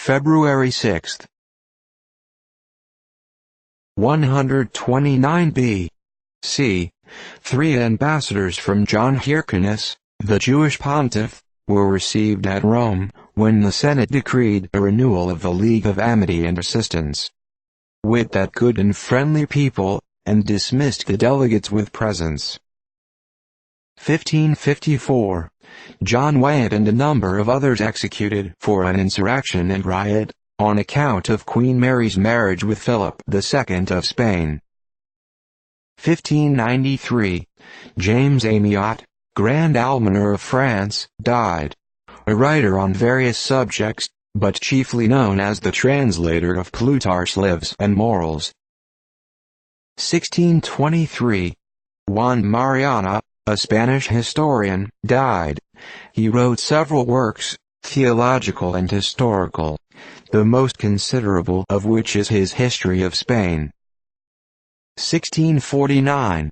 February 6. 129 B.C. 3 ambassadors from John Hyrcanus, the Jewish pontiff, were received at Rome, when the Senate decreed a renewal of the League of Amity and Assistance with that good and friendly people, and dismissed the delegates with presents. 1554. John Wyatt and a number of others executed for an insurrection and riot, on account of Queen Mary's marriage with Philip II of Spain. 1593. James Amyott, Grand Almoner of France, died. A writer on various subjects, but chiefly known as the translator of Plutarch's Lives and Morals. 1623. Juan Mariana, a Spanish historian, died. He wrote several works, theological and historical, the most considerable of which is his History of Spain. 1649.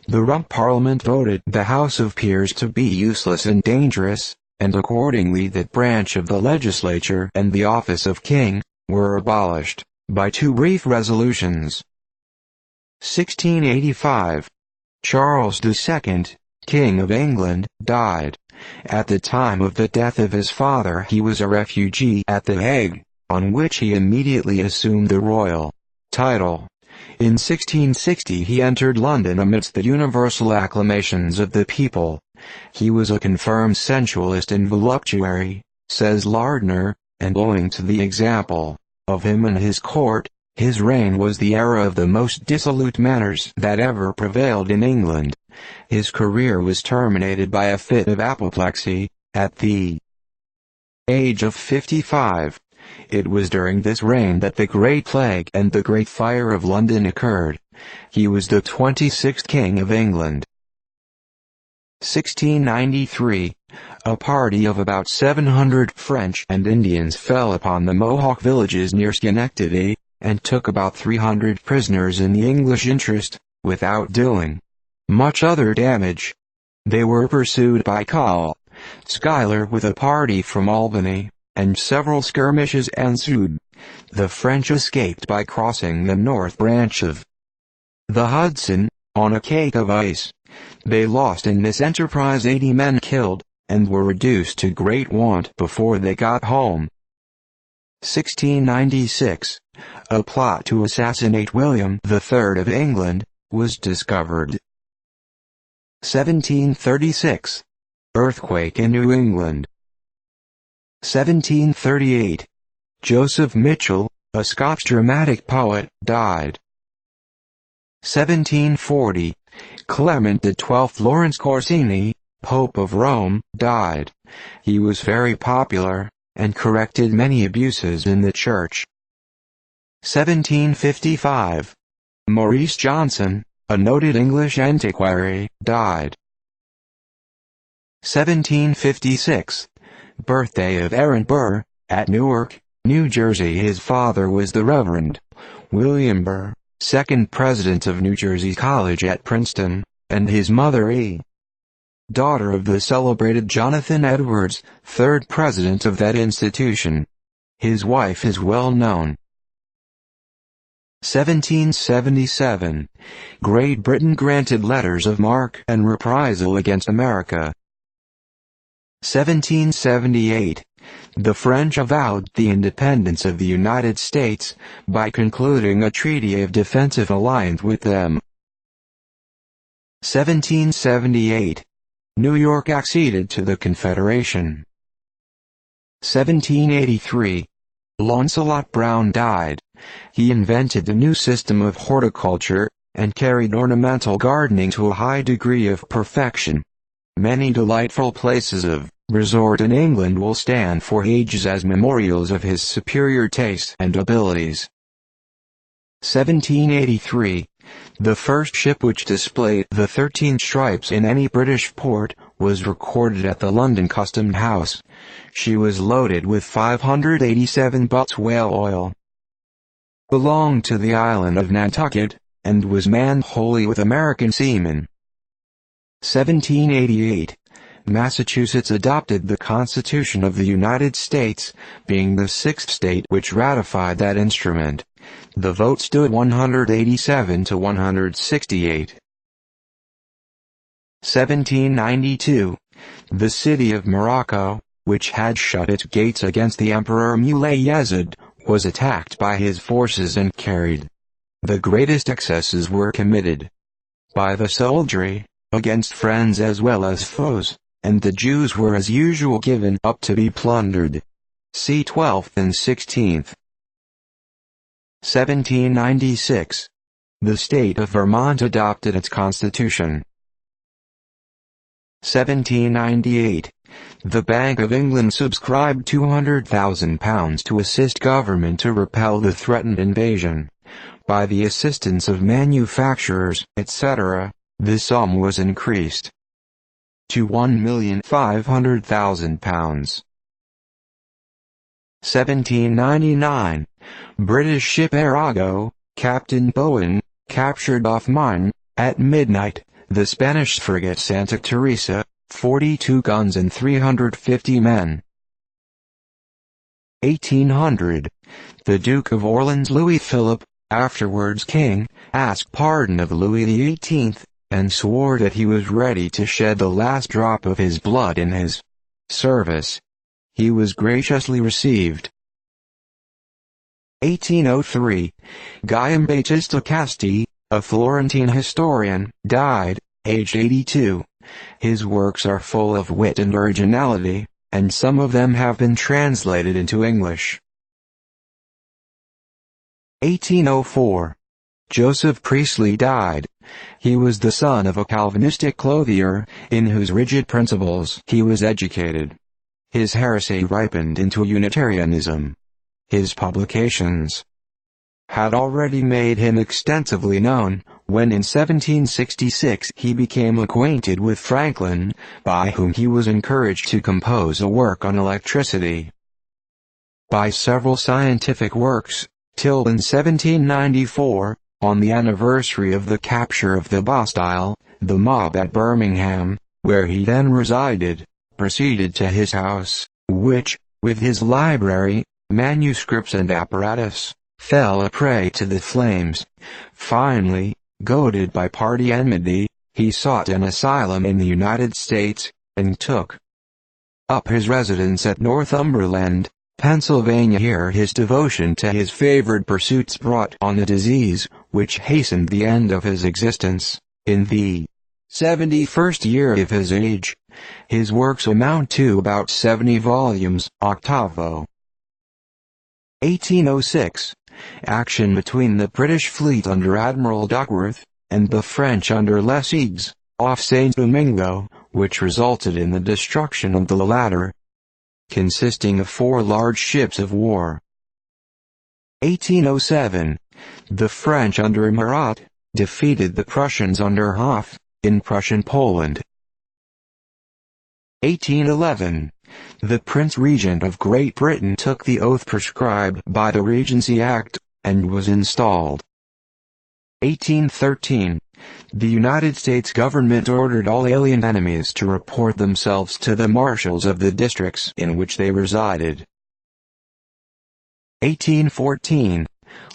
The Rump Parliament voted the House of Peers to be useless and dangerous, and accordingly that branch of the legislature and the office of king were abolished, by 2 brief resolutions. 1685. Charles II, King of England, died. At the time of the death of his father he was a refugee at The Hague, on which he immediately assumed the royal title. In 1660 he entered London amidst the universal acclamations of the people. He was a confirmed sensualist and voluptuary, says Lardner, and owing to the example of him and his court, his reign was the era of the most dissolute manners that ever prevailed in England. His career was terminated by a fit of apoplexy, at the age of 55. It was during this reign that the Great Plague and the Great Fire of London occurred. He was the 26th King of England. 1693. A party of about 700 French and Indians fell upon the Mohawk villages near Schenectady, and took about 300 prisoners in the English interest, without doing much other damage. They were pursued by Schuyler with a party from Albany, and several skirmishes ensued. The French escaped by crossing the north branch of the Hudson, on a cake of ice. They lost in this enterprise 80 men killed, and were reduced to great want before they got home. 1696. A plot to assassinate William III of England was discovered. 1736. Earthquake in New England. 1738. Joseph Mitchell, a Scotch dramatic poet, died. 1740. Clement XII Lawrence Corsini, Pope of Rome, died. He was very popular, and corrected many abuses in the Church. 1755. Maurice Johnson, a noted English antiquary, died. 1756. Birthday of Aaron Burr, at Newark, New Jersey. His father was the Reverend William Burr, 2nd President of New Jersey College at Princeton, and his mother daughter of the celebrated Jonathan Edwards, 3rd President of that institution. His wife is well known. 1777. Great Britain granted letters of marque and reprisal against America. 1778. The French avowed the independence of the United States, by concluding a treaty of defensive alliance with them. 1778. New York acceded to the Confederation. 1783. Launcelot Brown died. He invented the new system of horticulture, and carried ornamental gardening to a high degree of perfection. Many delightful places of resort in England will stand for ages as memorials of his superior taste and abilities. 1783. The first ship which displayed the 13 stripes in any British port was recorded at the London Custom House. She was loaded with 587 butts whale oil. Belonged to the island of Nantucket, and was manned wholly with American seamen. 1788. Massachusetts adopted the Constitution of the United States, being the sixth state which ratified that instrument. The vote stood 187 to 168. 1792. The city of Morocco, which had shut its gates against the Emperor Moulay Yazid, was attacked by his forces and carried. The greatest excesses were committed by the soldiery, against friends as well as foes, and the Jews were as usual given up to be plundered. See 12th and 16th. 1796. The state of Vermont adopted its constitution. 1798. The Bank of England subscribed £200,000 to assist government to repel the threatened invasion. By the assistance of manufacturers, etc., the sum was increased to £1,500,000. 1799. British ship Arago, Captain Bowen, captured off Maine, at midnight, the Spanish frigate Santa Teresa, 42 guns and 350 men. 1800. The Duke of Orleans Louis Philippe, afterwards king, asked pardon of Louis XVIII, and swore that he was ready to shed the last drop of his blood in his service. He was graciously received. 1803. Guillaume Battista Casti, a Florentine historian, died, aged 82. His works are full of wit and originality, and some of them have been translated into English. 1804. Joseph Priestley died. He was the son of a Calvinistic clothier, in whose rigid principles he was educated. His heresy ripened into Unitarianism. His publications had already made him extensively known, when in 1766 he became acquainted with Franklin, by whom he was encouraged to compose a work on electricity. By several scientific works, till in 1794, on the anniversary of the capture of the Bastille, the mob at Birmingham, where he then resided, proceeded to his house, which, with his library, manuscripts and apparatus, fell a prey to the flames. Finally, goaded by party enmity, he sought an asylum in the United States, and took up his residence at Northumberland, Pennsylvania. Here his devotion to his favored pursuits brought on a disease, which hastened the end of his existence, in the 71st year of his age. His works amount to about 70 volumes, octavo. 1806. Action between the British fleet under Admiral Duckworth, and the French under Lesseps, off St. Domingo, which resulted in the destruction of the latter, consisting of 4 large ships of war. 1807. The French under Amyott defeated the Prussians under Hoff, in Prussian Poland. 1811. The Prince Regent of Great Britain took the oath prescribed by the Regency Act, and was installed. 1813. The United States government ordered all alien enemies to report themselves to the marshals of the districts in which they resided. 1814.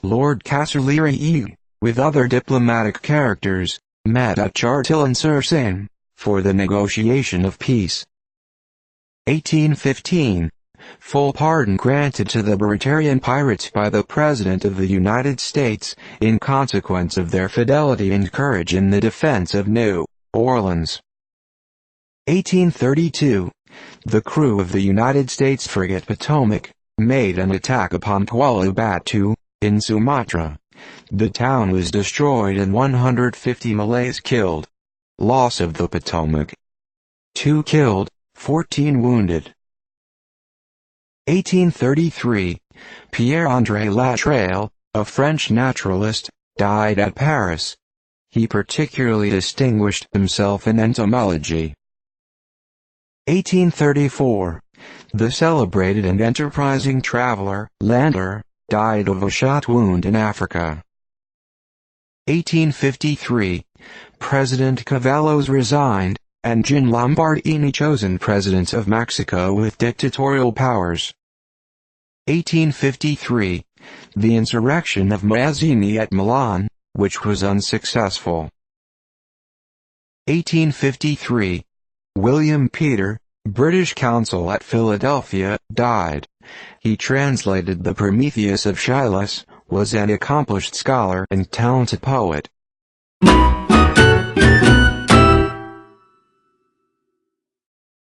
Lord Castlereagh, with other diplomatic characters, met at Chartilly-sur-Seine, for the negotiation of peace. 1815. Full pardon granted to the Britannian pirates by the President of the United States, in consequence of their fidelity and courage in the defense of New Orleans. 1832. The crew of the United States frigate Potomac made an attack upon Kuala Batu, in Sumatra. The town was destroyed and 150 Malays killed. Loss of the Potomac: 2 killed, 14 wounded. 1833. Pierre-André Latreille, a French naturalist, died at Paris. He particularly distinguished himself in entomology. 1834. The celebrated and enterprising traveler, Landor, died of a shot wound in Africa. 1853. President Cavalos resigned, and Gian Lombardini chosen president of Mexico with dictatorial powers. 1853. The insurrection of Mazzini at Milan, which was unsuccessful. 1853. William Peter, British consul at Philadelphia, died. He translated the Prometheus of Aeschylus, was an accomplished scholar and talented poet.